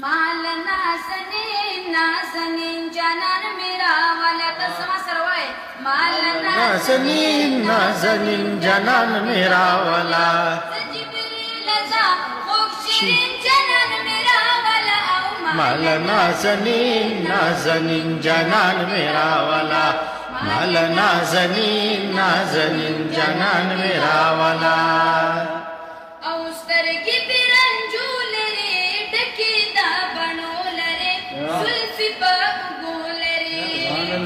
माल नासनीन जनान मेरा वाला तस्मा सर्व आहे माल नाजनीन जनान मेरा वाला जिब्रील जा खुशिन जनान मेरा वाला माल नाजनीन जनान मेरा वाला माल नाजनीन जनान मेरा वाला औस्तर की बिरंजूल रे डकीदा बनोल रे सुल्फी बगोल रे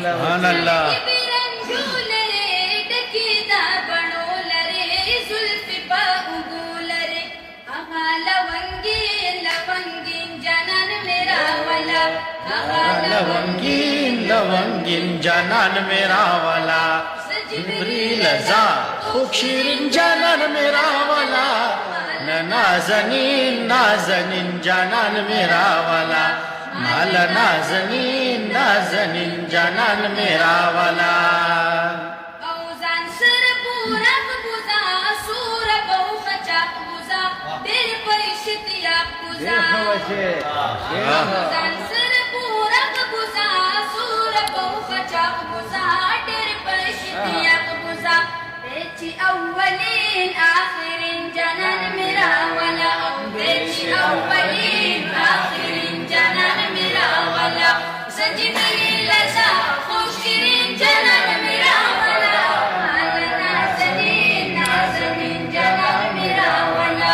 सुभान अल्लाह की बिरंजूल रे डकीदा बनोल रे सुल्फी बगोल रे आगा लवंगीन जनान मेरा वाला लवंगीन जनान मेरा वाला जिब्रील जा खुशिन जनान मेरा वाला नाजनीन जनान मेरा वाला माल नाजनीन जनान मेरा वाला औजान सर पूरा बुजा सूर बहु खचा बुजा दिल परिशितिया बुजा औजान सर पूरा बुजा सूर बहु खचा बुजा दिल परिशितिया बुजा बेची अव्वलीन आखिरीन जनान मेरा वाला बेची अव्वलीन आखिरीन जनान मेरा वाला जिब्रील जा खुशिन जनान मेरा वाला नाज़नीन जनान मेरा वाला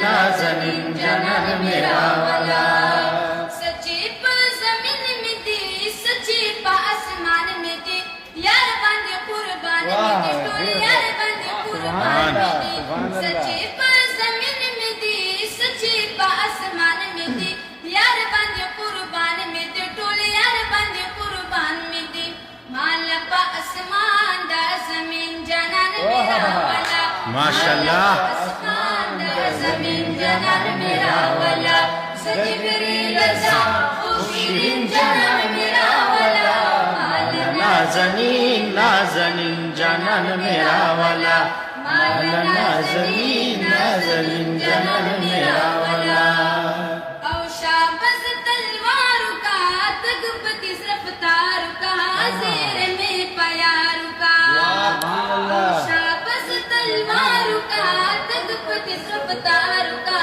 नाजनीन जनान मेरा वाला सच्ची पे ज़मीन में दी सच्ची पे आसमान में दी यार बंदे कुर्बान में दी टोली यार बंदे कुर्बान में दी सच्ची पे ज़मीन में दी सच्ची पे आसमान में दी यार बंदे कुर्बान में दी टोली यार बंदे कुर्बान में दी माल पा आसमान दा ज़मीन जनान मेरा वाला माशाअल्लाह आसमान दा ज़मीन जनान मेरा वाला जिब्रील जा खुशिन जनान मेरा वाला नाजनीन जनान मेरा वाला माल नाजनीन जनान मेरा वाला औशाबज तलवार का तगपति रफ्तार का जेर में प्यार का औशाबज तलवार का तगपति रफ्तार का